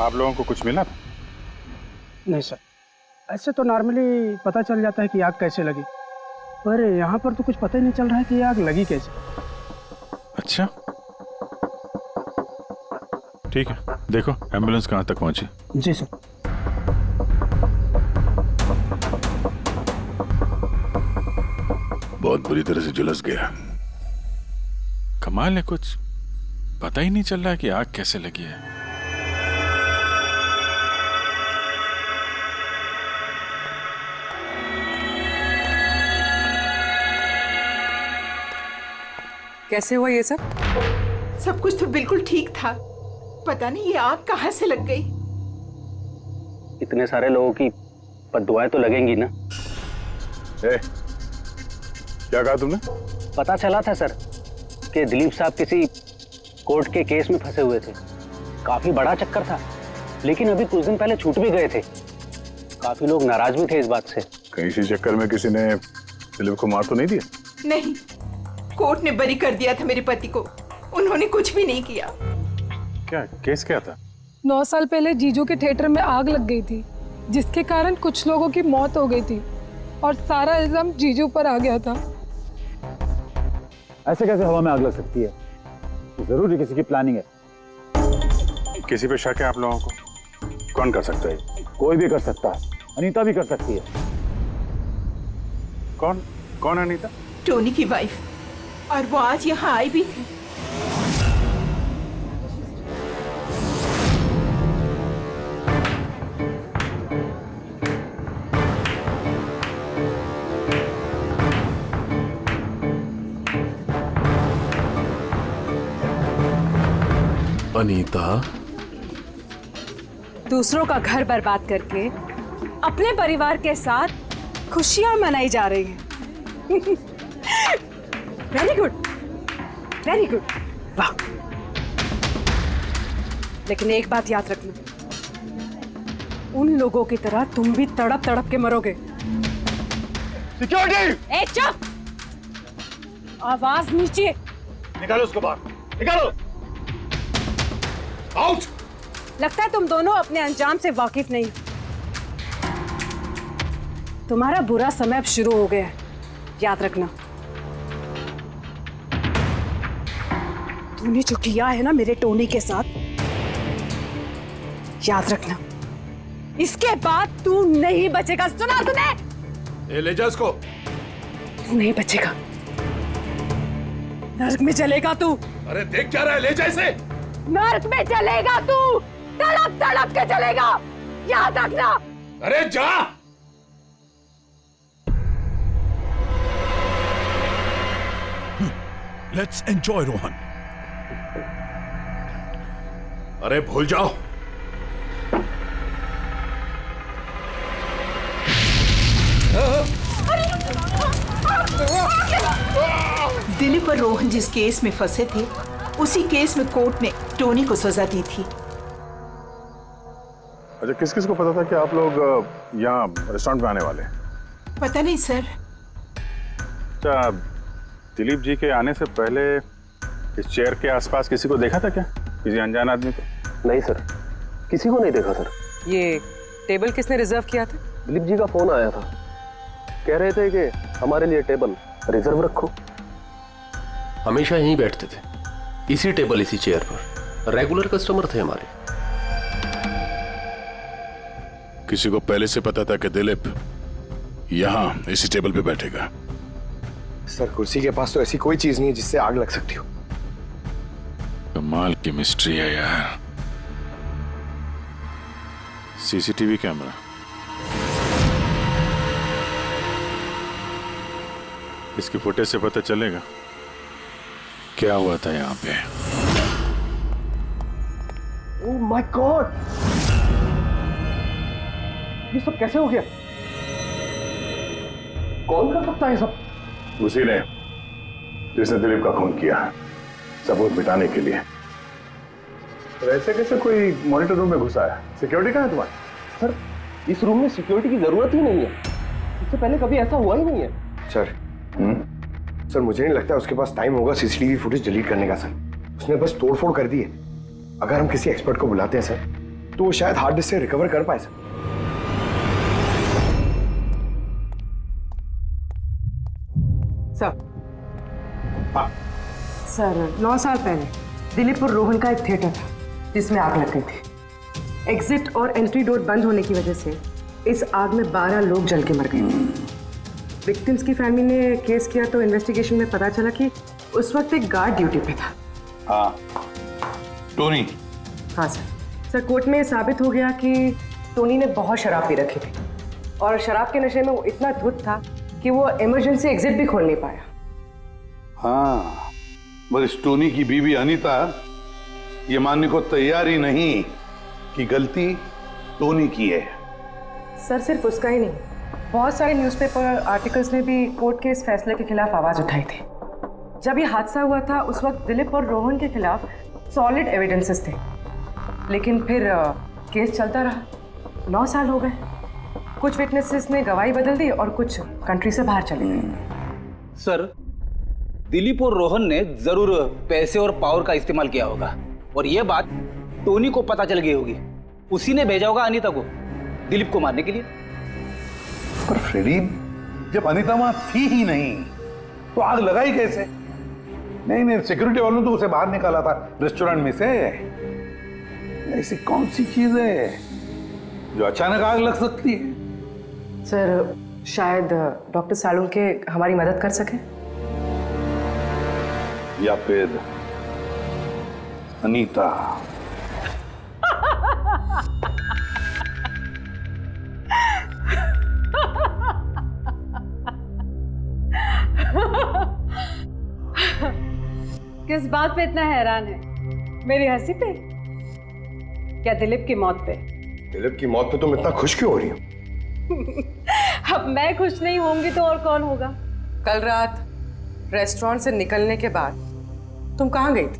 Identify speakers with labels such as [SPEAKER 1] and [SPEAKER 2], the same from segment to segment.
[SPEAKER 1] आप लोगों को कुछ मिला?
[SPEAKER 2] नहीं सर, ऐसे तो नॉर्मली पता चल जाता है कि आग कैसे लगी, पर यहाँ पर तो कुछ पता ही नहीं चल रहा है कि आग लगी कैसे।
[SPEAKER 1] अच्छा ठीक है, देखो एम्बुलेंस कहाँ तक पहुंची।
[SPEAKER 2] जी सर।
[SPEAKER 1] बहुत बुरी तरह से झुलस गया। कमाल है, कुछ पता ही नहीं चल रहा है कि आग कैसे लगी है।
[SPEAKER 3] कैसे हुआ ये सब?
[SPEAKER 4] सब कुछ तो बिल्कुल ठीक था, पता नहीं ये आग कहाँ से लग गई।
[SPEAKER 5] इतने सारे लोगों की बद्दुआएं तो लगेंगी ना।
[SPEAKER 1] क्या कहा तुमने?
[SPEAKER 5] पता चला था सर कि दिलीप साहब किसी कोर्ट के केस में फंसे हुए थे। काफी बड़ा चक्कर था, लेकिन अभी कुछ दिन पहले छूट भी गए थे। काफी लोग नाराज भी थे इस बात से।
[SPEAKER 1] कहीं इसी चक्कर में किसी ने दिलीप को मार तो नहीं दिया?
[SPEAKER 4] नहीं, कोर्ट ने बरी कर दिया था मेरे पति को, उन्होंने कुछ भी नहीं किया।
[SPEAKER 1] क्या केस क्या था?
[SPEAKER 6] 9 साल पहले जीजू के थिएटर में आग लग गई थी, जिसके कारण कुछ लोगों की मौत हो गई थी और सारा इल्जाम जीजू पर आ गया था।
[SPEAKER 7] ऐसे कैसे हवा में आग लग सकती है? जरूर किसी की प्लानिंग है।
[SPEAKER 1] किसी पे शक है आप लोगों को? कौन कर सकता है?
[SPEAKER 7] कोई भी कर सकता है, अनीता भी कर सकती है।
[SPEAKER 1] कौन कौन अनीता?
[SPEAKER 4] टोनी की वाइफ, और वो आज यहाँ आई भी थी।
[SPEAKER 8] अनीता,
[SPEAKER 3] दूसरों का घर बर्बाद करके अपने परिवार के साथ खुशियां मनाई जा रही है। वेरी गुड, वेरी गुड, वाह। लेकिन एक बात याद रखना, उन लोगों की तरह तुम भी तड़प तड़प के मरोगे।
[SPEAKER 7] सिक्योरिटी!
[SPEAKER 3] ए चुप! आवाज नीचे।
[SPEAKER 7] निकालो उसको बाहर, निकालो! आउट!
[SPEAKER 3] लगता है तुम दोनों अपने अंजाम से वाकिफ नहीं। तुम्हारा बुरा समय अब शुरू हो गया है, याद रखना। तूने जो किया है ना मेरे टोनी के साथ, याद रखना, इसके बाद तू नहीं बचेगा। सुना तूने?
[SPEAKER 8] ले जा इसको।
[SPEAKER 3] तू नहीं बचेगा, नर्क में चलेगा तू।
[SPEAKER 8] अरे देख क्या रहा है, ले जा इसे।
[SPEAKER 3] नर्क में चलेगा तू, तड़प तड़प के चलेगा, याद रखना।
[SPEAKER 8] अरे जा।
[SPEAKER 1] Let's enjoy Rohan.
[SPEAKER 8] अरे भूल जाओ।
[SPEAKER 4] दिलीप और रोहन जिस केस में फंसे थे, उसी केस में कोर्ट ने टोनी को सजा दी थी।
[SPEAKER 1] अच्छा, किस किस को पता था कि आप लोग यहाँ रेस्टोरेंट में आने वाले हैं?
[SPEAKER 4] पता नहीं सर।
[SPEAKER 1] अच्छा, दिलीप जी के आने से पहले इस चेयर के आसपास किसी को देखा था क्या? किसी अनजान आदमी को?
[SPEAKER 5] नहीं सर, किसी को नहीं देखा सर।
[SPEAKER 3] ये टेबल किसने रिजर्व किया था?
[SPEAKER 5] दिलीप जी का फोन आया था, कह रहे थे कि हमारे लिए टेबल रिजर्व रखो।
[SPEAKER 9] हमेशा यहीं बैठते थे, इसी टेबल इसी चेयर पर, रेगुलर कस्टमर थे हमारे।
[SPEAKER 1] किसी को पहले से पता था कि दिलीप यहाँ इसी टेबल पे बैठेगा?
[SPEAKER 10] सर, कुर्सी के पास तो ऐसी कोई चीज नहीं है जिससे आग लग सकती हो।
[SPEAKER 1] कमाल की मिस्ट्री है यार। सीसीटीवी कैमरा, इसकी फुटेज से पता चलेगा क्या हुआ था यहाँ पे।
[SPEAKER 5] ओह माय गॉड, ये सब कैसे हो गया? कौन कर सकता है ये सब?
[SPEAKER 1] उसी ने जिसने दिलीप का खून किया, सबूत मिटाने के लिए। तो ऐसे कैसे कोई मॉनिटर रूम में घुसा है? सिक्योरिटी कहाँ है तुम्हारी?
[SPEAKER 5] सर, इस रूम में सिक्योरिटी की जरूरत ही नहीं है, इससे पहले कभी ऐसा हुआ ही नहीं है।
[SPEAKER 10] सर, सर मुझे नहीं लगता उसके पास टाइम होगा सीसीटीवी फुटेज डिलीट करने का। सर, उसने बस तोड़फोड़ कर दी है। अगर हम किसी एक्सपर्ट को बुलाते हैं सर, तो वो शायद हार्ड डिस्क से रिकवर कर पाए सर।
[SPEAKER 11] सर 9 साल पहले दिलीप और रोहन का एक थिएटर था जिसमें आग लग गई थी। एग्जिट और एंट्री डोर बंद होने की वजह से इस आग में 12 लोग जल के मर गए। विक्टिम्स की फैमिली ने केस किया तो इन्वेस्टिगेशन में पता चला कि उस वक्त एक गार्ड ड्यूटी पे था।
[SPEAKER 8] हाँ, टोनी।
[SPEAKER 11] हाँ सर कोर्ट में साबित हो गया कि टोनी ने बहुत शराब पी रखी थी और शराब के नशे में वो इतना धुत था कि वो इमरजेंसी एग्जिट भी खोल नहीं पाया।
[SPEAKER 8] हाँ, बस टोनी की बीवी अनीता ये मानने को तैयार ही नहीं कि गलती टोनी की है।
[SPEAKER 11] सर सिर्फ उसका ही नहीं, बहुत सारे न्यूज़पेपर आर्टिकल्स ने भी कोर्ट के इस फैसले के खिलाफ आवाज उठाई थी। जब ये हादसा हुआ था उस वक्त दिलीप और रोहन के खिलाफ सॉलिड एविडेंसेस थे, लेकिन फिर केस चलता रहा। 9 साल हो गए। कुछ विटनेसेस ने गवाही बदल दी और कुछ कंट्री से बाहर चले गए।
[SPEAKER 5] सर, दिलीप और रोहन ने जरूर पैसे और पावर का इस्तेमाल किया होगा और यह बात टोनी को पता चल गई होगी। उसी ने भेजा होगा अनीता को दिलीप को मारने के लिए।
[SPEAKER 8] पर फ्रेडी, जब अनीता वहां थी ही नहीं तो आग लगाई कैसे? नहीं, सिक्योरिटी वालों ने तो उसे बाहर निकाला था रेस्टोरेंट में से। ऐसी कौन सी चीज है जो अचानक आग लग सकती है?
[SPEAKER 11] सर शायद डॉक्टर सालुंके हमारी मदद कर सके,
[SPEAKER 8] या फिर अनीता।
[SPEAKER 3] किस बात पे इतना हैरान है? मेरी हंसी पे? क्या दिलीप की मौत पे?
[SPEAKER 10] दिलीप की मौत पे तुम इतना खुश क्यों हो रही हो?
[SPEAKER 3] अब मैं खुश नहीं होंगी तो और कौन होगा?
[SPEAKER 11] कल रात रेस्टोरेंट से निकलने के बाद तुम कहाँ गई थी?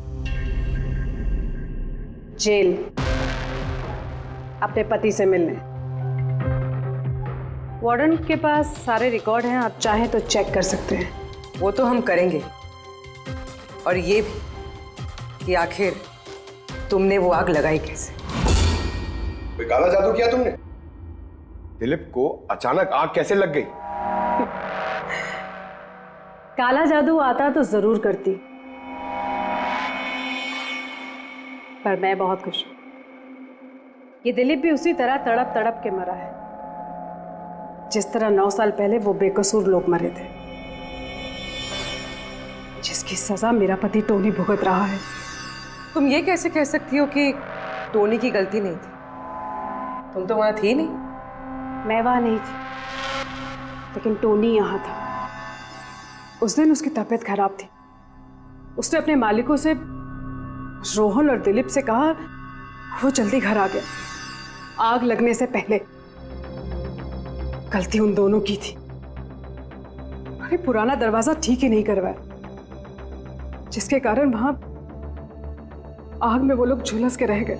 [SPEAKER 3] जेल, अपने पति से मिलने। वार्डन के पास सारे रिकॉर्ड हैं, आप चाहें तो चेक कर सकते हैं।
[SPEAKER 11] वो तो हम करेंगे, और ये भी कि आखिर तुमने वो आग लगाई कैसे?
[SPEAKER 10] कोई काला जादू किया तुमने? दिलीप को अचानक आग कैसे लग गई?
[SPEAKER 3] काला जादू आता तो जरूर करती, पर मैं बहुत खुश हूं। ये दिलीप भी उसी तरह तड़प तड़प के मरा है जिस तरह 9 साल पहले वो बेकसूर लोग मरे थे, जिसकी सजा मेरा पति टोनी भुगत रहा है।
[SPEAKER 11] तुम ये कैसे कह सकती हो कि टोनी की गलती नहीं थी? तुम तो वहां थी नहीं।
[SPEAKER 3] मैं वहां नहीं थी, लेकिन टोनी यहाँ था। उस दिन उसकी तबीयत खराब थी। उसने अपने मालिकों से, रोहन और दिलीप से कहा, वो जल्दी घर आ गया आग लगने से पहले। गलती उन दोनों की थी। अरे पुराना दरवाजा ठीक ही नहीं करवाया, जिसके कारण वहां आग में वो लोग झुलस के रह गए।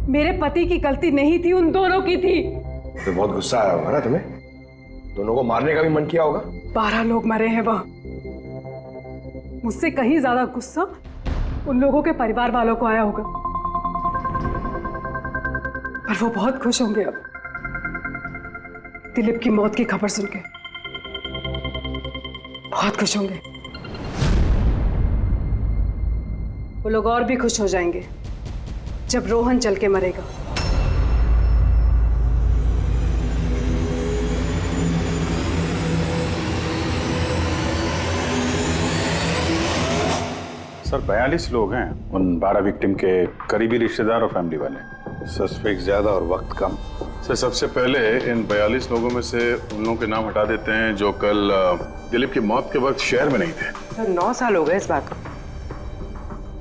[SPEAKER 3] मेरे पति की गलती नहीं थी, उन दोनों की थी।
[SPEAKER 10] तो बहुत गुस्सा आया होगा ना तुम्हें? दोनों को मारने का भी मन किया होगा?
[SPEAKER 3] 12 लोग मरे हैं वहां। मुझसे कहीं ज्यादा गुस्सा उन लोगों के परिवार वालों को आया होगा, पर वो बहुत खुश होंगे अब दिलीप की मौत की खबर सुनके। बहुत खुश होंगे। वो लोग और भी खुश हो जाएंगे जब रोहन चल के मरेगा।
[SPEAKER 1] सर 42 लोग हैं, उन 12 विक्टिम के करीबी रिश्तेदार और फैमिली वाले।
[SPEAKER 8] सस्पेक्ट ज्यादा और वक्त कम।
[SPEAKER 1] सर सबसे पहले इन 42 लोगों में से उन लोगों के नाम हटा देते हैं जो कल दिलीप की मौत के वक्त शहर में नहीं थे।
[SPEAKER 11] सर 9 साल हो गए इस बात को।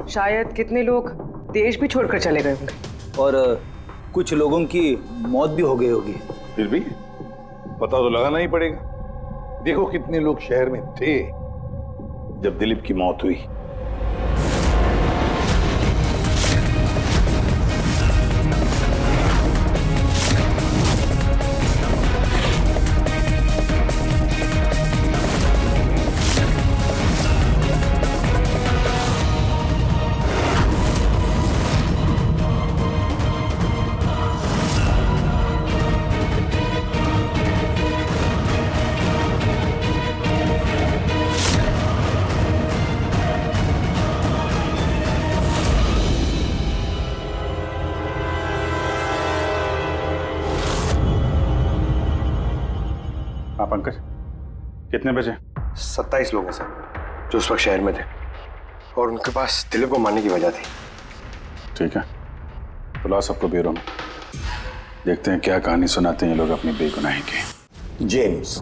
[SPEAKER 11] शायद कितने लोग देश भी छोड़कर चले गए होंगे
[SPEAKER 5] और कुछ लोगों की मौत भी हो गई होगी।
[SPEAKER 8] फिर भी पता तो लगाना ही पड़ेगा। देखो कितने लोग शहर में थे जब दिलीप की मौत हुई।
[SPEAKER 1] पंकज, कितने बजे?
[SPEAKER 10] 27 लोग हैं सर जो उस वक्त शहर में थे और उनके पास दिलीप को मारने की वजह थी।
[SPEAKER 1] ठीक है, बुलाओ सबको ब्यूरो में, देखते हैं क्या कहानी सुनाते हैं ये लोग अपनी बेगुनाही की।
[SPEAKER 8] जेम्स,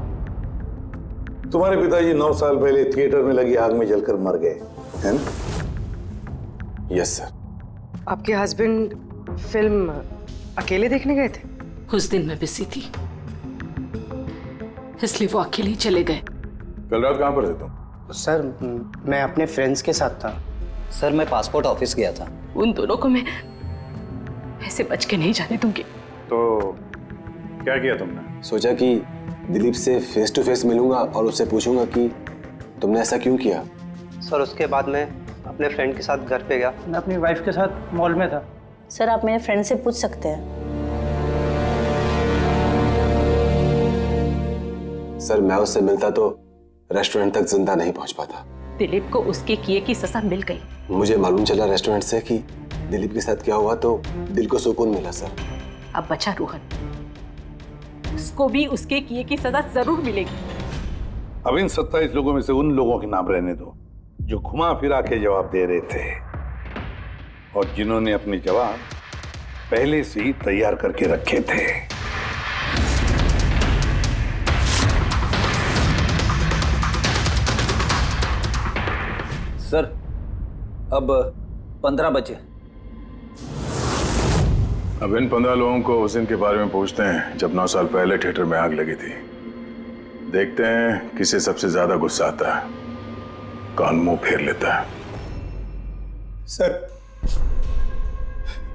[SPEAKER 8] तुम्हारे पिताजी 9 साल पहले थिएटर में लगी आग में जलकर मर गए, है ना?
[SPEAKER 10] Yes sir.
[SPEAKER 11] आपके हस्बैंड फिल्म अकेले देखने गए थे?
[SPEAKER 4] उस दिन मैं बिजी थी, इसलिए वो अकेले ही चले गए।
[SPEAKER 1] कल रात कहाँ पर थे तुम?
[SPEAKER 2] सर मैं अपने फ्रेंड्स के साथ था।
[SPEAKER 5] सर मैं पासपोर्ट ऑफिस गया था।
[SPEAKER 4] उन दोनों को मैं ऐसे बच के नहीं जाने दूंगी।
[SPEAKER 1] तो क्या किया तुमने?
[SPEAKER 10] सोचा कि दिलीप से फेस टू फेस मिलूंगा और उससे पूछूंगा कि तुमने ऐसा क्यों किया।
[SPEAKER 5] सर उसके बाद मैं अपने फ्रेंड के साथ घर पे गया।
[SPEAKER 2] मैं अपनी वाइफ के साथ मॉल में था।
[SPEAKER 12] सर आप मेरे फ्रेंड से पूछ सकते हैं।
[SPEAKER 10] सर मैं उससे मिलता तो रेस्टोरेंट तक जिंदा नहीं पहुंच पाता।
[SPEAKER 4] दिलीप को उसके किए की सजा मिल गई।
[SPEAKER 10] मुझे मालूम चला रेस्टोरेंट से कि दिलीप के साथ क्या हुआ तो दिल को सुकून मिला सर।
[SPEAKER 4] अब बचा रोहन, उसको भी उसके किए की सजा जरूर मिलेगी।
[SPEAKER 8] अब इन 27 लोगों में से उन लोगों के नाम रहने दो जो घुमा फिरा के जवाब दे रहे थे और जिन्होंने अपने जवाब पहले से ही तैयार करके रखे थे।
[SPEAKER 5] सर अब 15 बजे।
[SPEAKER 1] अब इन 15 लोगों को उस दिन के बारे में पूछते हैं जब 9 साल पहले थिएटर में आग लगी थी। देखते हैं किसे सबसे ज्यादा गुस्सा आता है, कौन मुंह फेर लेता है।
[SPEAKER 2] सर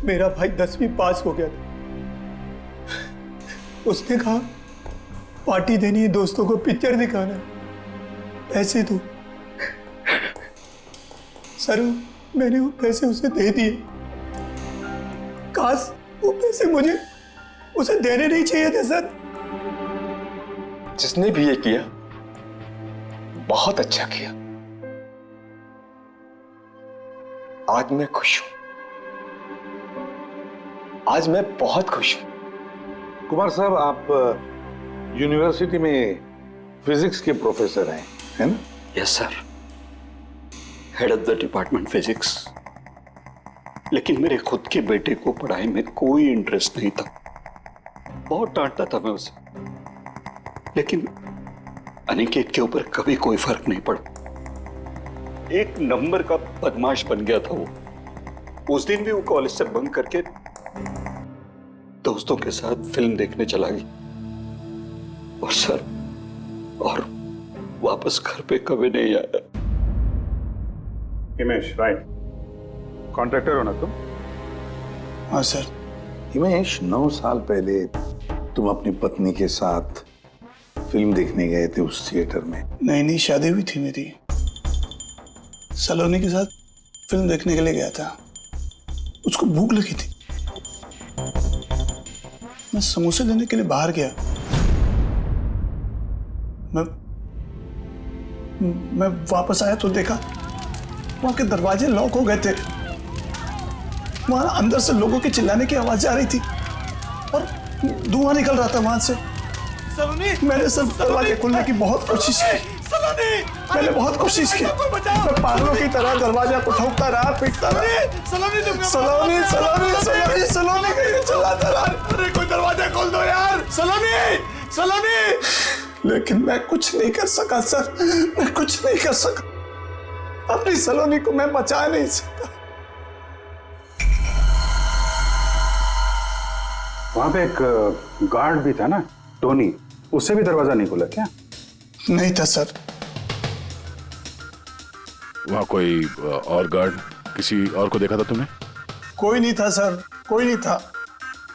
[SPEAKER 2] मेरा भाई 10वीं पास हो गया था। उसने कहा पार्टी देनी है, दोस्तों को पिक्चर दिखाना है, पैसे दो। सर मैंने वो पैसे उसे दे दिए। काश वो पैसे मुझे उसे देने नहीं चाहिए थे सर।
[SPEAKER 10] जिसने भी ये किया बहुत अच्छा किया। आज मैं खुश हूं, आज मैं बहुत खुश हूं।
[SPEAKER 8] कुमार साहब आप यूनिवर्सिटी में फिजिक्स के प्रोफेसर हैं, है ना?
[SPEAKER 13] Yes sir, head of the department physics. लेकिन मेरे खुद के बेटे को पढ़ाई में कोई इंटरेस्ट नहीं था। बहुत डांटता था मैं उसे, लेकिन अनिकेत के ऊपर कभी कोई फर्क नहीं पड़ा। एक नंबर का बदमाश बन गया था वो। उस दिन भी वो कॉलेज से बंक करके दोस्तों के साथ फिल्म देखने चला गया और सर और वापस घर पे कभी नहीं आया।
[SPEAKER 1] हिमेश, राइट, कॉन्ट्रैक्टर हो ना तुम?
[SPEAKER 2] हाँ सर।
[SPEAKER 8] हिमेश, 9 साल पहले तुम अपनी पत्नी के साथ फिल्म देखने गए थे उस थिएटर में।
[SPEAKER 2] नई नई शादी हुई थी मेरी, सलोनी के साथ फिल्म देखने के लिए गया था। उसको भूख लगी थी, मैं समोसे लेने के लिए बाहर गया। मैं वापस आया तो देखा वहां के दरवाजे लॉक हो गए थे। वहां अंदर से लोगों के चिल्लाने की आवाज आ रही थी और धुआं निकल रहा था वहां से। मैंने सब दरवाजे खोलने की बहुत कोशिश की। मैंने बहुत कोशिश की। मैं पागलों की तरह दरवाजा को ठोकता रहा, पीटता रहा। सलोनी चिल्लाता रहा, अरे कोई दरवाजा खोल दो यार, सलोनी। लेकिन मैं कुछ नहीं कर सका सर, मैं कुछ नहीं कर सका। अपनी सलोनी को मैं बचा नहीं सकता।
[SPEAKER 1] वहां पे एक गार्ड भी था ना, टोनी, उससे भी दरवाजा नहीं खुला क्या?
[SPEAKER 2] नहीं था सर।
[SPEAKER 1] वहां कोई और गार्ड, किसी और को देखा था तुमने?
[SPEAKER 2] कोई नहीं था सर, कोई नहीं था।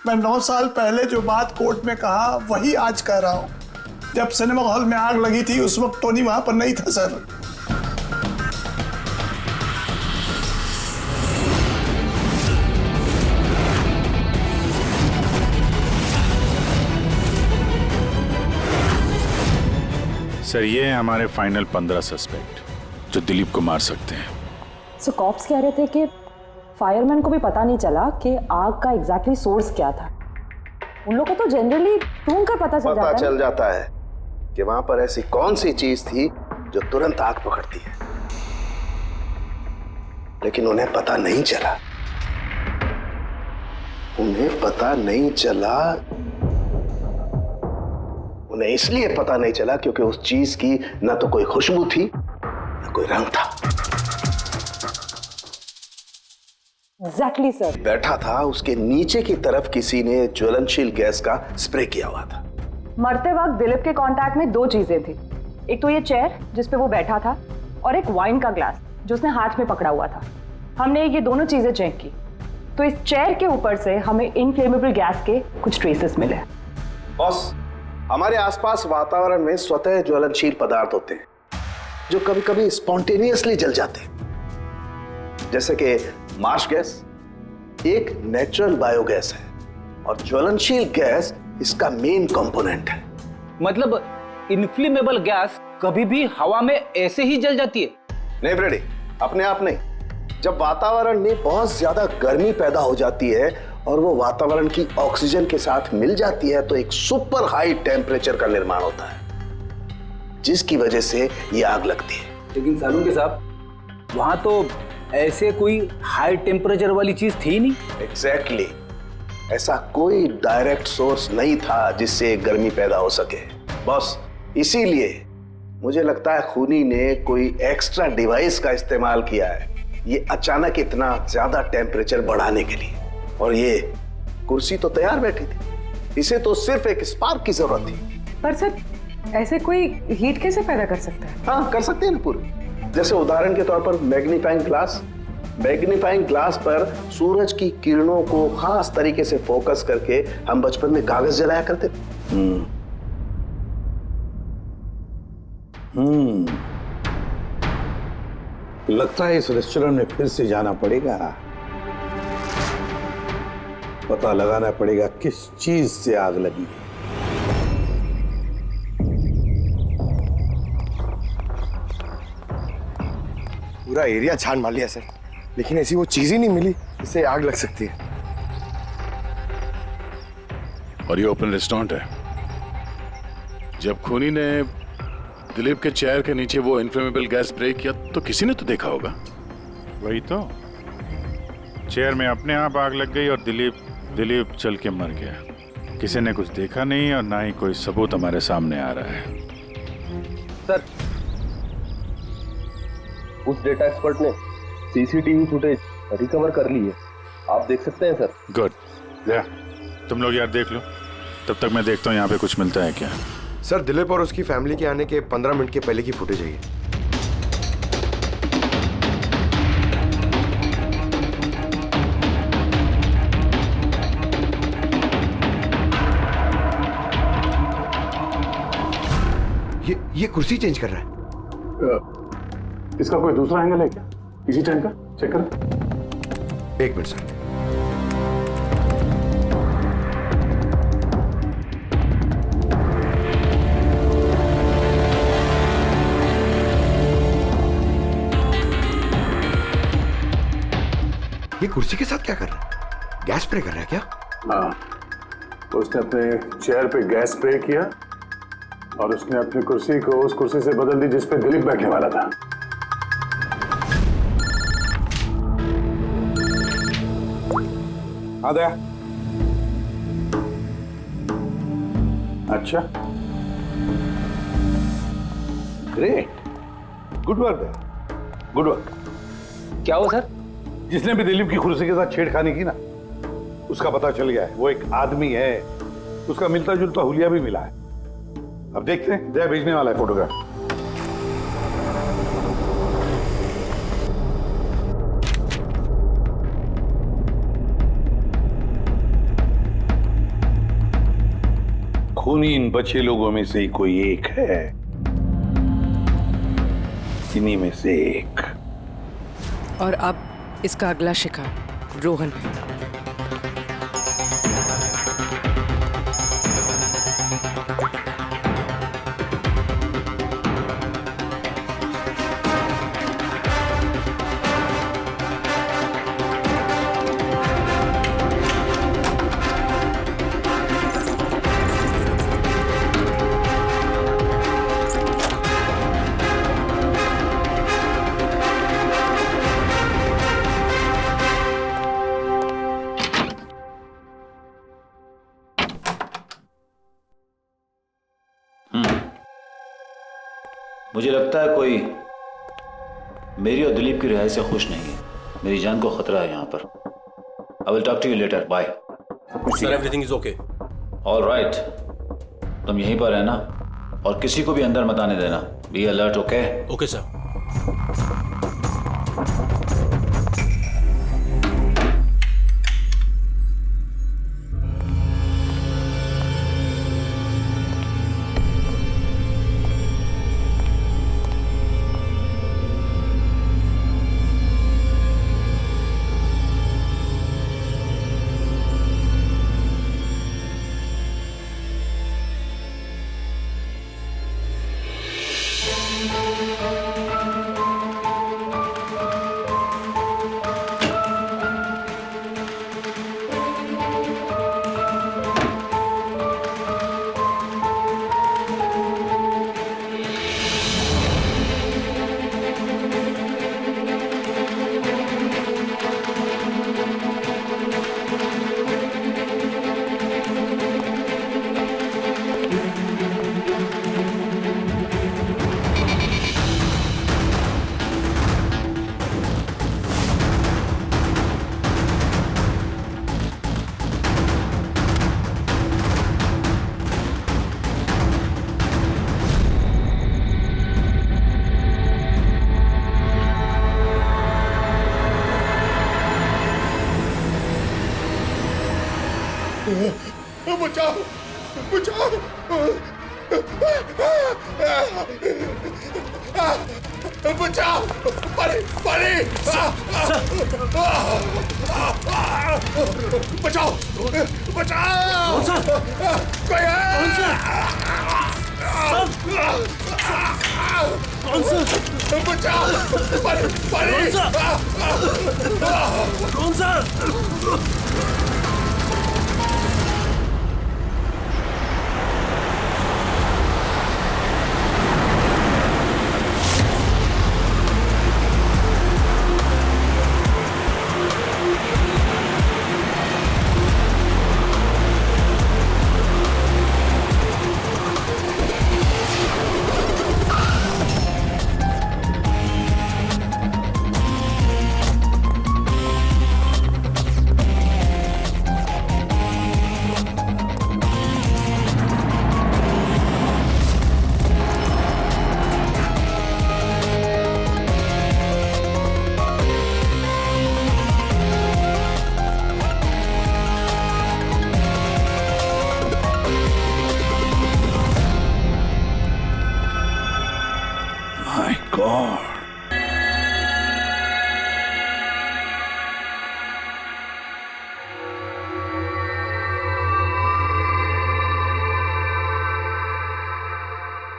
[SPEAKER 2] मैं 9 साल पहले जो बात कोर्ट में कहा वही आज कह रहा हूं। जब सिनेमा हॉल में आग लगी थी उस वक्त टोनी वहां पर नहीं था सर।
[SPEAKER 1] सर ये है हमारे फाइनल 15 सस्पेक्ट जो दिलीप को मार सकते हैं।
[SPEAKER 12] सो कॉप्स कह रहे थे कि फायरमैन को भी पता नहीं चला कि आग का एग्जैक्टली सोर्स क्या था। उन लोगों को तो जनरली ढूंढ कर पता चल जाता है।
[SPEAKER 14] कि वहां पर ऐसी कौन सी चीज थी जो तुरंत आग पकड़ती है, लेकिन उन्हें पता नहीं चला। उन्हें पता नहीं चला। उन्हें इसलिए पता नहीं चला क्योंकि उस चीज की ना तो कोई खुशबू थी ना कोई रंग था।
[SPEAKER 12] Exactly sir.
[SPEAKER 14] बैठा था, उसके नीचे की तरफ किसी ने ज्वलनशील गैस का स्प्रे किया हुआ था।
[SPEAKER 12] मरते वक्त दिलीप के कांटेक्ट में दो चीजें थी, एक तो ये चेयर जिस पे वो बैठा था और एक वाइन का ग्लास जो उसने हाथ में पकड़ा हुआ था। हमने ये दोनों चीजें चेक की तो इस चेयर के ऊपर से हमें इनफ्लेमेबल गैस के कुछ ट्रेसेस मिले।
[SPEAKER 14] बॉस, हमारे आसपास वातावरण में स्वतः ज्वलनशील पदार्थ होते हैं जो कभी कभी स्पॉन्टेनियसली जल जाते हैं, जैसे कि मार्श गैस एक नेचुरल बायोगैस है और ज्वलनशील गैस इसका मेन कंपोनेंट है।
[SPEAKER 5] मतलब इनफ्लेमेबल गैस कभी भी हवा में ऐसे ही जल जाती है?
[SPEAKER 14] नहीं फ्रेडी, अपने आप नहीं। जब वातावरण में बहुत ज्यादा गर्मी पैदा हो जाती है और वो वातावरण की ऑक्सीजन के साथ मिल जाती है तो एक सुपर हाई टेम्परेचर का निर्माण होता है, जिसकी वजह से ये आग लगती है।
[SPEAKER 5] लेकिन सालुंके साहब, वहां तो ऐसे कोई हाई टेम्परेचर वाली चीज थी नहीं।
[SPEAKER 14] एग्जैक्टली, ऐसा कोई डायरेक्ट सोर्स नहीं था जिससे गर्मी पैदा हो सके। बस इसीलिए मुझे लगता है खूनी ने कोई एक्स्ट्रा डिवाइस का इस्तेमाल किया है ये अचानक इतना ज्यादा टेम्परेचर बढ़ाने के लिए। और ये कुर्सी तो तैयार बैठी थी, इसे तो सिर्फ एक स्पार्क की जरूरत थी।
[SPEAKER 11] पर सर, ऐसे कोई हीट कैसे पैदा कर सकता है?
[SPEAKER 14] हाँ, कर सकते हैं ना पूरी। जैसे उदाहरण के तौर पर मैग्नीफाइंग ग्लास। मैग्नीफाइंग ग्लास पर सूरज की किरणों को खास तरीके से फोकस करके हम बचपन में कागज जलाया करते थे।
[SPEAKER 8] लगता है इस रेस्टोरेंट में फिर से जाना पड़ेगा। पता लगाना पड़ेगा किस चीज से आग लगी है।
[SPEAKER 10] पूरा एरिया छान मार लिया सर, लेकिन ऐसी वो चीज ही नहीं मिली जिससे आग लग सकती है।
[SPEAKER 1] और ये ओपन रेस्टोरेंट है। जब खूनी ने दिलीप के चेयर के नीचे वो इनफ्लेमेबल गैस स्प्रे किया तो किसी ने तो देखा होगा।
[SPEAKER 15] वही तो, चेयर में अपने आप आग लग गई और दिलीप चल के मर गया। किसी ने कुछ देखा नहीं और ना ही कोई सबूत हमारे सामने आ रहा है।
[SPEAKER 9] सर, उस डेटा एक्सपर्ट ने सीसीटीवी फुटेज रिकवर कर ली है, आप देख सकते हैं सर।
[SPEAKER 15] गुड, तुम लोग यार देख लो, तब तक मैं देखता हूँ यहाँ पे कुछ मिलता है क्या।
[SPEAKER 10] सर, दिलीप और उसकी फैमिली के आने के 15 मिनट के पहले की फुटेज है ये। ये कुर्सी चेंज कर रहा है।
[SPEAKER 1] इसका कोई दूसरा एंगल है क्या इसी टाइम का? चेक कर।
[SPEAKER 10] एक मिनट सर। ये कुर्सी के साथ क्या कर रहा है? गैस स्प्रे कर रहा है क्या?
[SPEAKER 1] हाँ, उसने अपने चेयर पे गैस स्प्रे किया और उसने अपनी कुर्सी को उस कुर्सी से बदल दी जिस पे दिलीप बैठने वाला था।
[SPEAKER 8] आ गया। अच्छा, ग्रेट, गुड वर्क है, गुड वर्क।
[SPEAKER 5] क्या हो सर?
[SPEAKER 8] जिसने भी दिलीप की कुर्सी के साथ छेड़खानी की ना, उसका पता चल गया है। वो एक आदमी है, उसका मिलता जुलता हुलिया भी मिला है। अब देखते हैं, जय भेजने वाला है फोटोग्राफ। खूनी इन बचे लोगों में से ही कोई एक है, इन्हीं में से एक।
[SPEAKER 11] और अब इसका अगला शिकार रोहन है।
[SPEAKER 16] मुझे लगता है कोई मेरी और दिलीप की रिहाई से खुश नहीं है। मेरी जान को खतरा है यहाँ पर। I will talk to you later. Bye.
[SPEAKER 9] Sir everything is okay.
[SPEAKER 16] All right, तुम यहीं पर रहना और किसी को भी अंदर मत आने देना। Be alert. Okay?
[SPEAKER 9] Okay sir.
[SPEAKER 17] बचाओ बचाओ बचाओ पानी पानी बचाओ बचाओ कोई है बचाओ पानी पानी कौन सा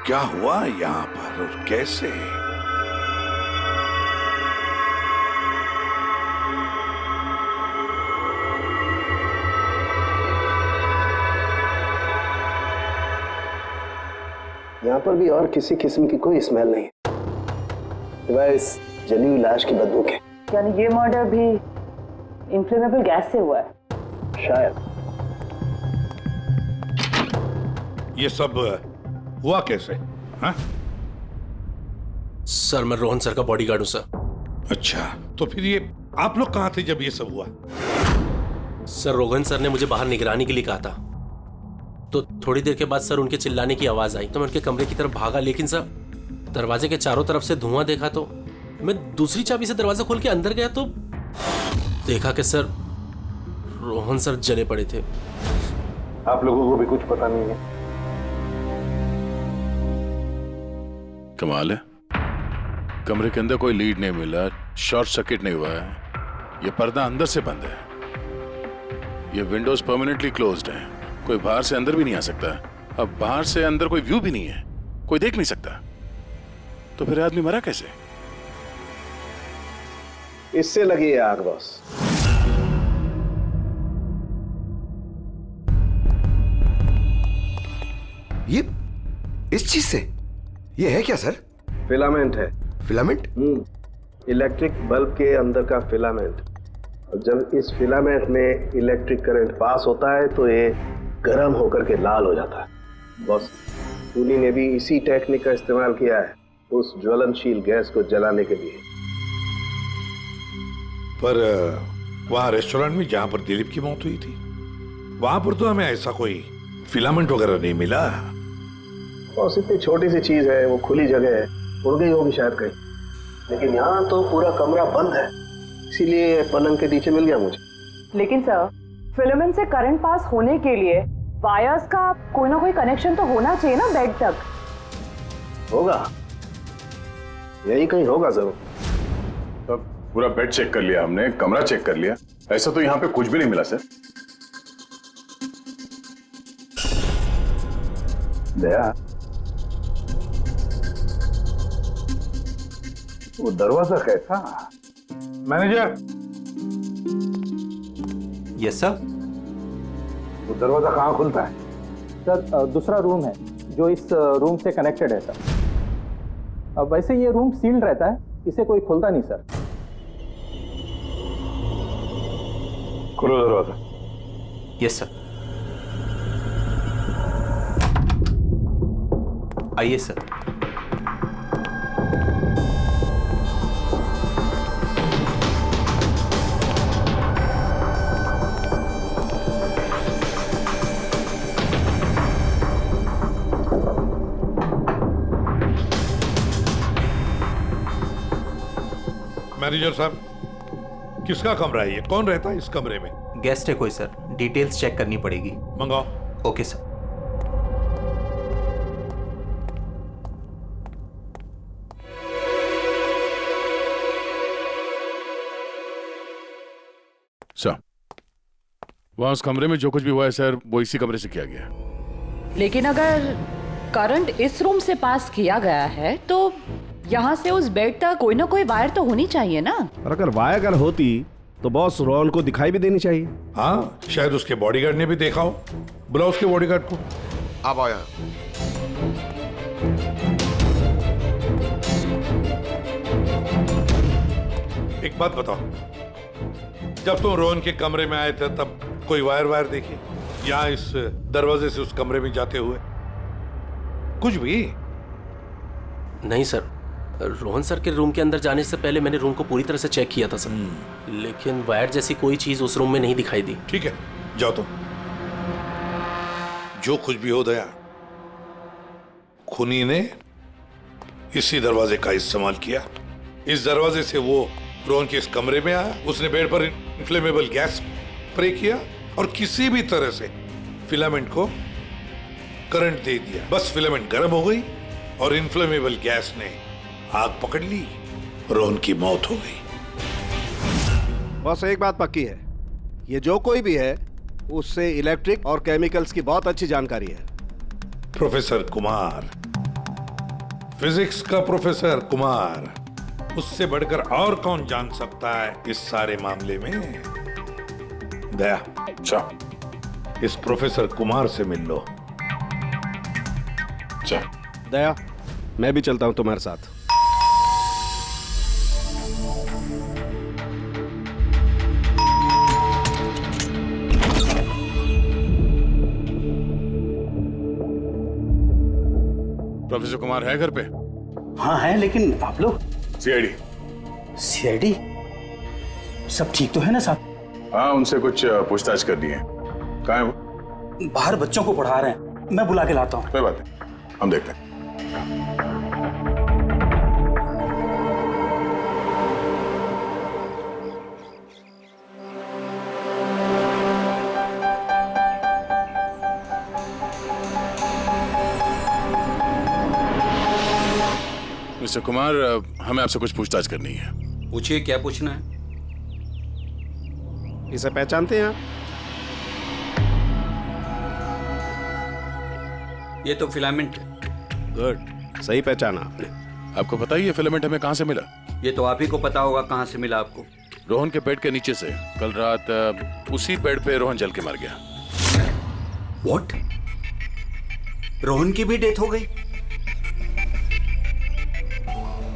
[SPEAKER 8] क्या हुआ यहाँ पर और कैसे?
[SPEAKER 14] यहाँ पर भी और किसी किस्म की कोई स्मेल नहीं सिवाय इस जली हुई लाश की बदबू के।
[SPEAKER 12] यानी ये मर्डर भी इन्फ्लेमेबल गैस से हुआ है?
[SPEAKER 14] शायद।
[SPEAKER 8] ये सब हुआ कैसे? हाँ?
[SPEAKER 9] सर मैं रोहन सर का बॉडीगार्ड हूं सर।
[SPEAKER 8] अच्छा, तो फिर ये आप लोग कहाँ थे जब ये सब हुआ?
[SPEAKER 9] सर रोहन सर ने मुझे बाहर निगरानी के लिए कहा था, तो थोड़ी देर के बाद सर उनके चिल्लाने की आवाज आई तो मैं उनके कमरे की तरफ भागा, लेकिन सर दरवाजे के चारों तरफ से धुआं देखा तो मैं दूसरी चाबी से दरवाजा खोल के अंदर गया तो देखा कि सर रोहन सर जले पड़े थे।
[SPEAKER 14] आप लोगों को भी कुछ पता नहीं है?
[SPEAKER 1] कमाल है, कमरे के अंदर कोई लीड नहीं मिला, शॉर्ट सर्किट नहीं हुआ है, ये पर्दा अंदर से बंद है, ये विंडोज परमानेंटली क्लोज्ड है, कोई बाहर से अंदर भी नहीं आ सकता। अब बाहर से अंदर कोई व्यू भी नहीं है, कोई देख नहीं सकता, तो फिर आदमी मरा कैसे?
[SPEAKER 14] इससे लगी है आग बॉस।
[SPEAKER 10] ये इस चीज से ये है क्या सर?
[SPEAKER 14] फिलामेंट है।
[SPEAKER 10] फिलामेंट?
[SPEAKER 14] इलेक्ट्रिक बल्ब के अंदर का फिलामेंट। और जब इस फिलामेंट में इलेक्ट्रिक करंट पास होता है तो ये गर्म होकर के लाल हो जाता है। बॉस, खूनी ने भी इसी टेक्निक का इस्तेमाल किया है उस ज्वलनशील गैस को जलाने के लिए।
[SPEAKER 8] पर वहां रेस्टोरेंट में जहां पर दिलीप की मौत हुई थी, वहां पर तो हमें ऐसा कोई फिलामेंट वगैरह नहीं मिला।
[SPEAKER 14] और इतनी छोटी सी चीज है, वो खुली जगह है, उड़ गई होगी शायद कहीं। लेकिन यहाँ तो पूरा कमरा बंद है, इसीलिए पलंग के नीचे मिल गया मुझे।
[SPEAKER 12] लेकिन सर, फिलामेंट से करंट पास होने के लिए वायर्स का कोई ना कोई कनेक्शन तो होना चाहिए ना बेड तक।
[SPEAKER 14] होगा, यही कहीं होगा जरूर।
[SPEAKER 1] तो पूरा बेड चेक कर लिया हमने, कमरा चेक कर लिया, ऐसा तो यहाँ पे कुछ भी नहीं मिला सर।
[SPEAKER 14] दया, वो दरवाजा कैसा?
[SPEAKER 8] मैनेजर।
[SPEAKER 16] Yes sir.
[SPEAKER 8] वो दरवाजा कहाँ खुलता है?
[SPEAKER 5] सर दूसरा रूम है जो इस रूम से कनेक्टेड है सर। अब वैसे ये रूम सील्ड रहता है, इसे कोई खोलता नहीं सर।
[SPEAKER 8] खोलो दरवाजा।
[SPEAKER 16] Yes sir. आइए सर।
[SPEAKER 8] मैनेजर साहब, किसका कमरा है ये? कौन रहता है इस कमरे में?
[SPEAKER 16] गेस्ट है कोई सर, डिटेल्स चेक करनी पड़ेगी।
[SPEAKER 8] मंगाओ।
[SPEAKER 16] Okay sir.
[SPEAKER 1] सर, वहां उस कमरे में जो कुछ भी हुआ है सर, वो इसी कमरे से किया गया।
[SPEAKER 18] लेकिन अगर करंट इस रूम से पास किया गया है तो यहाँ से उस बेड तक कोई ना कोई वायर तो होनी चाहिए ना।
[SPEAKER 7] और अगर वायर अगर होती तो बॉस रोहन को दिखाई भी देनी चाहिए।
[SPEAKER 8] हाँ, शायद उसके बॉडीगार्ड ने भी देखा हो। बुलाओ उसके बॉडीगार्ड को।
[SPEAKER 10] आप आओ यहाँ।
[SPEAKER 8] एक बात बताओ, जब तुम रोहन के कमरे में आए थे तब कोई वायर देखी यहाँ इस दरवाजे से उस कमरे में जाते हुए? कुछ भी
[SPEAKER 9] नहीं सर, रोहन सर के रूम के अंदर जाने से पहले मैंने रूम को पूरी तरह से चेक किया था सर, लेकिन वायर जैसी कोई चीज उस रूम में नहीं दिखाई दी।
[SPEAKER 8] ठीक है, जाओ तुम। जो कुछ भी हो दया, खूनी ने इसी दरवाजे का इस्तेमाल किया। इस दरवाजे से वो रोहन के इस कमरे में आया, उसने बेड पर इन्फ्लेमेबल गैस स्प्रे किया और किसी भी तरह से फिलामेंट को करंट दे दिया। बस फिलामेंट गर्म हो गई और इन्फ्लेमेबल गैस ने आग पकड़ ली, रोहन की मौत हो गई।
[SPEAKER 7] बस एक बात पक्की है, ये जो कोई भी है उससे इलेक्ट्रिक और केमिकल्स की बहुत अच्छी जानकारी है।
[SPEAKER 8] प्रोफेसर कुमार, फिजिक्स का प्रोफेसर कुमार, उससे बढ़कर और कौन जान सकता है इस सारे मामले में? दया,
[SPEAKER 1] अच्छा,
[SPEAKER 8] इस प्रोफेसर कुमार से मिल लो।
[SPEAKER 7] दया, मैं भी चलता हूं तुम्हारे साथ।
[SPEAKER 1] प्रोफेसर कुमार है घर पे?
[SPEAKER 5] हाँ है, लेकिन आप लोग?
[SPEAKER 1] सीआईडी।
[SPEAKER 5] सब ठीक तो है ना साहब?
[SPEAKER 1] हाँ, उनसे कुछ पूछताछ करनी है। कहाँ है वो?
[SPEAKER 5] बाहर बच्चों को पढ़ा रहे हैं, मैं बुला के लाता हूँ।
[SPEAKER 1] कोई बात नहीं, हम देखते हैं। मिस्टर कुमार, हमें आपसे कुछ पूछताछ करनी है।
[SPEAKER 16] पूछिए, क्या पूछना है?
[SPEAKER 7] इसे पहचानते हैं आप?
[SPEAKER 16] ये तो फिलामेंट है।
[SPEAKER 7] गुड, सही पहचाना आपने।
[SPEAKER 1] आपको पता ही है फिलामेंट हमें कहाँ से मिला?
[SPEAKER 16] ये तो आप ही को पता होगा कहाँ से मिला आपको।
[SPEAKER 1] रोहन के बेड के नीचे से। कल रात उसी बेड पे रोहन जल के मर गया।
[SPEAKER 16] व्हाट? रोहन की भी डेथ हो गई?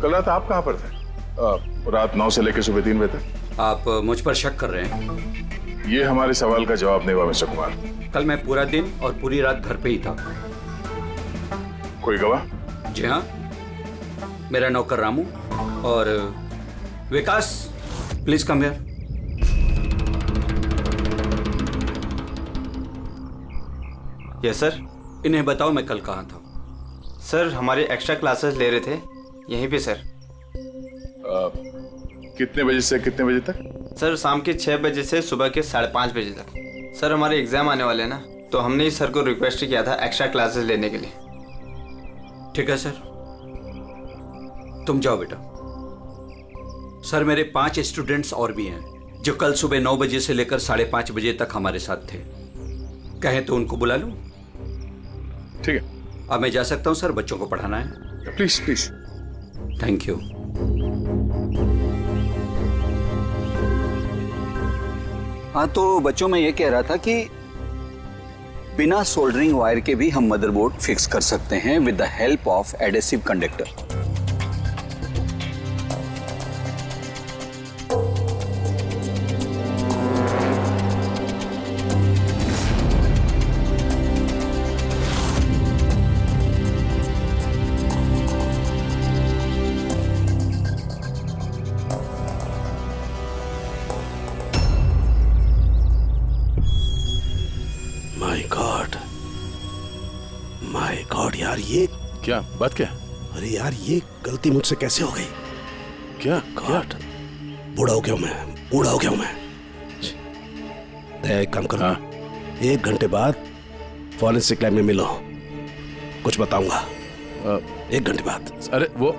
[SPEAKER 1] कल रात आप कहाँ पर थे? रात 9 से लेकर सुबह 3 बजे तक।
[SPEAKER 16] आप मुझ पर शक कर रहे हैं?
[SPEAKER 1] ये हमारे सवाल का जवाब नहीं हुआ मिस्टर कुमार।
[SPEAKER 16] कल मैं पूरा दिन और पूरी रात घर पे ही था।
[SPEAKER 1] कोई गवाह?
[SPEAKER 16] जी हाँ,
[SPEAKER 19] मेरा नौकर रामू और Vikas, please come here. Yes sir. इन्हें बताओ मैं कल कहाँ था।
[SPEAKER 20] सर हमारे एक्स्ट्रा क्लासेस ले रहे थे यहीं पे सर।
[SPEAKER 1] कितने बजे से कितने बजे तक?
[SPEAKER 20] सर शाम के 6 बजे से सुबह के 5:30 बजे तक। सर हमारे एग्जाम आने वाले हैं ना, तो हमने ही सर को रिक्वेस्ट किया था एक्स्ट्रा क्लासेस लेने के लिए।
[SPEAKER 19] ठीक है सर, तुम जाओ बेटा। सर मेरे 5 स्टूडेंट्स और भी हैं जो कल सुबह 9 बजे से लेकर 5:30 बजे तक हमारे साथ थे। कहें तो उनको बुला लूं?
[SPEAKER 1] ठीक है,
[SPEAKER 19] अब मैं जा सकता हूं सर, बच्चों को पढ़ाना है।
[SPEAKER 1] Please please.
[SPEAKER 19] Thank you.
[SPEAKER 13] हाँ तो बच्चों में ये कह रहा था कि बिना सोल्डरिंग वायर के भी हम मदरबोर्ड फिक्स कर सकते हैं with the help of adhesive conductor.
[SPEAKER 14] My God यार, ये
[SPEAKER 1] क्या बात? क्या?
[SPEAKER 14] अरे यार ये गलती मुझसे कैसे हो गई?
[SPEAKER 1] क्या?
[SPEAKER 14] गॉड, बूढ़ा हो गया मैं, बूढ़ा हो गया मैं। एक काम करो, 1 घंटे बाद फॉरेंसिक लैब में मिलो, कुछ बताऊंगा। 1 घंटे बाद।
[SPEAKER 1] अरे वो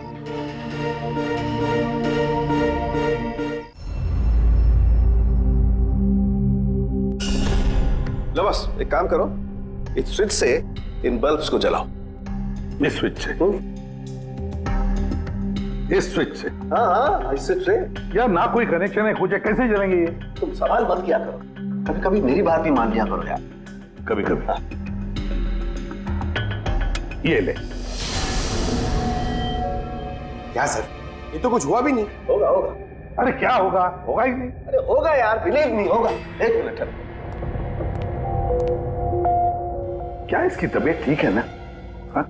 [SPEAKER 14] लो बस एक काम करो, इस स्विच से इन बल्ब्स को जलाओ।
[SPEAKER 8] इस स्विच से? इस स्विच से?
[SPEAKER 14] हाँ इस स्विच से।
[SPEAKER 8] यार ना कोई कनेक्शन है, कुछ है, कैसे जलेंगे ये?
[SPEAKER 14] तुम सवाल मत किया करो, कभी कभी मेरी बात भी मान लिया करो यार।
[SPEAKER 8] कभी कभी। ये ले।
[SPEAKER 10] क्या सर, ये तो कुछ हुआ भी नहीं।
[SPEAKER 14] होगा होगा।
[SPEAKER 8] अरे क्या होगा? होगा ही नहीं।
[SPEAKER 14] अरे होगा यार, बिलीव नहीं होगा। 1 मिनट।
[SPEAKER 8] क्या इसकी तबीयत ठीक है ना? हाँ?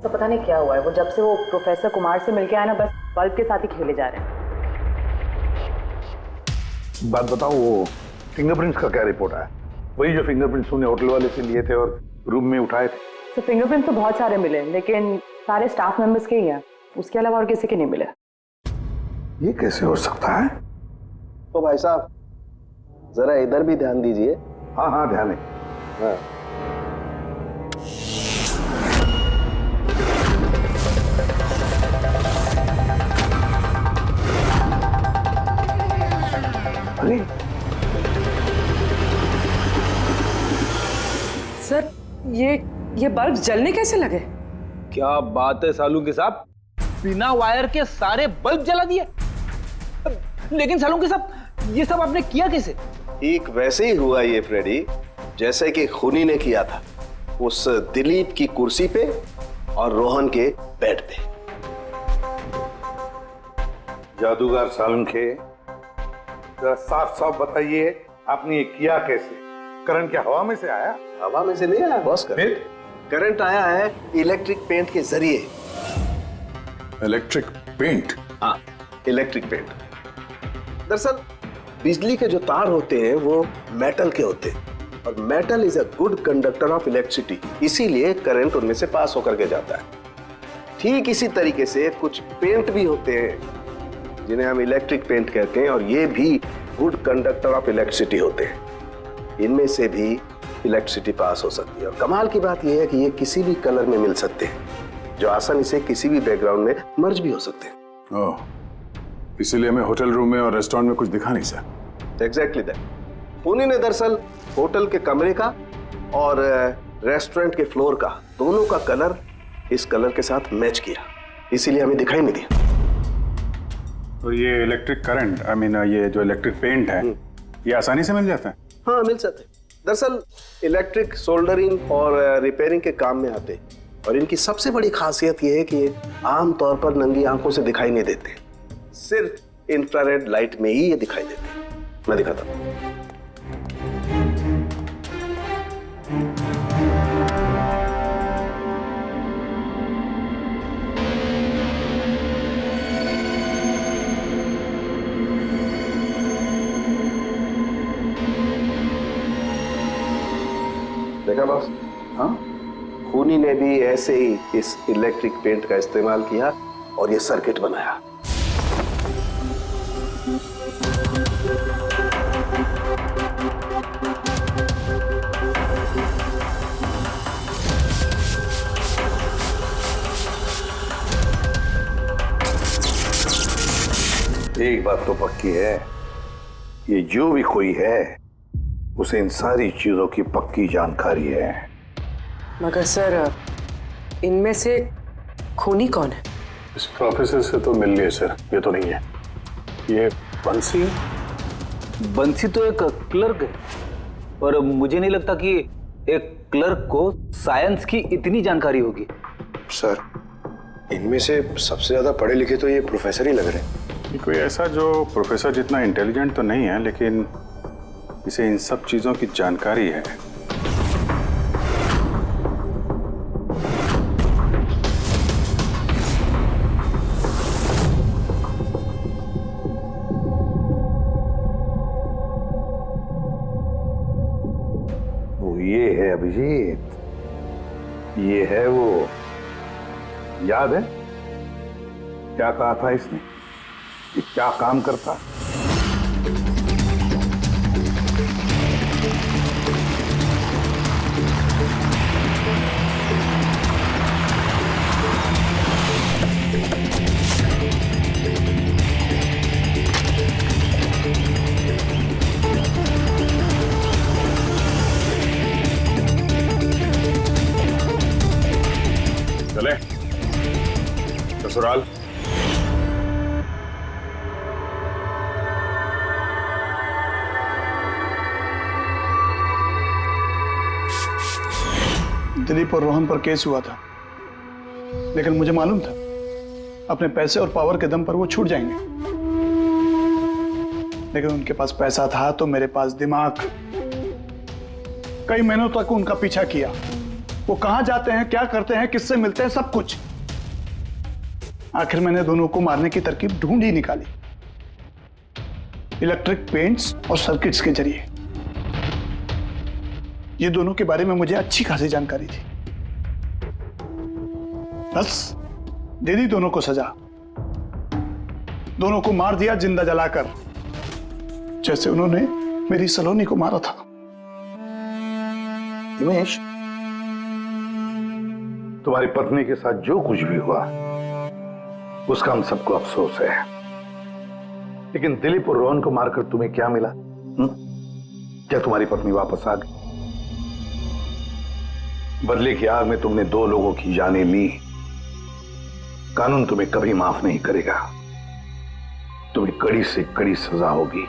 [SPEAKER 12] तो पता नहीं क्या हुआ है, वो जब से वो प्रोफेसर कुमार से मिलके आया ना, बस बल्ब के साथ ही खेले जा रहे हैं।
[SPEAKER 8] बात बताओ, वो फिंगरप्रिंट्स का क्या रिपोर्ट आया? वही जो फिंगरप्रिंट्स उन्हें होटल वाले से लिए थे और रूम में उठाए थे।
[SPEAKER 12] तो फिंगरप्रिंट तो बहुत सारे मिले, लेकिन सारे स्टाफ मेंबर्स के ही हैं, उसके अलावा और किसी के नहीं मिले।
[SPEAKER 8] ये कैसे हो सकता है?
[SPEAKER 14] तो भाई साहब जरा इधर भी ध्यान दीजिए।
[SPEAKER 8] हाँ हाँ ध्यान है।
[SPEAKER 14] हाँ।
[SPEAKER 8] अरे
[SPEAKER 11] सर ये बल्ब जलने कैसे लगे?
[SPEAKER 5] क्या बात है सालूंके साहब, बिना वायर के सारे बल्ब जला दिए। लेकिन सालूंके साहब ये सब आपने किया कैसे?
[SPEAKER 14] ठीक वैसे ही हुआ ये फ्रेडी, जैसे कि खूनी ने किया था उस दिलीप की कुर्सी पे और रोहन के बेड पे।
[SPEAKER 8] जादूगर सालुंखे, जरा साफ साफ बताइए आपने ये किया कैसे? करंट क्या हवा में से आया?
[SPEAKER 14] हवा में से नहीं आया बॉस, करंट आया है इलेक्ट्रिक पेंट के जरिए।
[SPEAKER 1] Electric paint?
[SPEAKER 14] हाँ इलेक्ट्रिक पेंट। दरअसल बिजली के जो तार होते हैं वो मेटल के होते हैं, और metal is a good conductor of electricity, इसीलिए करंट उनमें से पास होकर के जाता है। ठीक इसी तरीके से कुछ पेंट भी होते हैं जिन्हें हम इलेक्ट्रिक पेंट कहते हैं, और ये भी गुड कंडक्टर ऑफ इलेक्ट्रिसिटी होते हैं। इनमें से भी इलेक्ट्रिसिटी पास हो सकती है, और कमाल की बात यह है कि ये किसी भी कलर में मिल सकते हैं, जो आसानी से किसी भी बैकग्राउंड में मर्ज भी हो सकते हैं।
[SPEAKER 1] ओह, इसीलिए हमें होटल रूम में और रेस्टोरेंट में कुछ दिखा नहीं सर।
[SPEAKER 14] Exactly that. पुणे ने दरअसल होटल के कमरे का और रेस्टोरेंट के फ्लोर का दोनों का कलर इस कलर के साथ मैच किया, इसीलिए हमें दिखाई नहीं दिया।
[SPEAKER 15] तो ये इलेक्ट्रिक करंट, आई मीन ये जो इलेक्ट्रिक पेंट है, ये आसानी से मिल जाता है?
[SPEAKER 14] हाँ मिल सकते हैं। दरअसल इलेक्ट्रिक सोल्डरिंग और रिपेयरिंग के काम में आते हैं, और इनकी सबसे बड़ी खासियत ये है कि ये आमतौर पर नंगी आंखों से दिखाई नहीं देते, सिर्फ इंफ्रारेड लाइट में ही ये दिखाई देते हैं। मैं दिखाता हूँ। देखा बॉस? हाँ, खूनी ने भी ऐसे ही इस इलेक्ट्रिक पेंट का इस्तेमाल किया और ये सर्किट बनाया। एक बात तो पक्की है, ये जो भी कोई है उसे इन सारी चीजों की पक्की जानकारी है।
[SPEAKER 11] मगर सर, इनमें से खूनी कौन है?
[SPEAKER 1] इस प्रोफेसर से तो मिल लिए सर, ये तो नहीं है। ये बंसी?
[SPEAKER 5] बंसी तो एक क्लर्क है, और मुझे नहीं लगता कि एक क्लर्क को साइंस की इतनी जानकारी होगी।
[SPEAKER 10] सर, इनमें से सबसे ज्यादा पढ़े लिखे तो ये प्रोफेसर ही लग रहे हैं।
[SPEAKER 15] कोई ऐसा जो प्रोफेसर जितना इंटेलिजेंट तो नहीं है, लेकिन इसे इन सब चीजों की जानकारी है।
[SPEAKER 8] वो ये है अभिजीत, ये है वो। याद है क्या कहा था इसने, कि क्या काम करता?
[SPEAKER 1] चले ससुराल।
[SPEAKER 2] दिलीप और रोहन पर केस हुआ था, लेकिन मुझे मालूम था अपने पैसे और पावर के दम पर वो छूट जाएंगे। लेकिन उनके पास पैसा था तो मेरे पास दिमाग। कई महीनों तक उनका पीछा किया, वो कहां जाते हैं, क्या करते हैं, किससे मिलते हैं, सब कुछ। आखिर मैंने दोनों को मारने की तरकीब ढूंढ ही निकाली, इलेक्ट्रिक पेंट्स और सर्किट्स के जरिए। ये दोनों के बारे में मुझे अच्छी खासी जानकारी थी। बस दे दी दोनों को सजा, दोनों को मार दिया जिंदा जलाकर, जैसे उन्होंने मेरी सलोनी को मारा था।
[SPEAKER 8] हिमेश, तुम्हारी पत्नी के साथ जो कुछ भी हुआ उसका हम सबको अफसोस है, लेकिन दिलीप और रोहन को मारकर तुम्हें क्या मिला? क्या तुम्हारी पत्नी वापस आ गई? बदले की आग में तुमने 2 लोगों की जानें ली। कानून तुम्हें कभी माफ नहीं करेगा, तुम्हें कड़ी से कड़ी सजा होगी।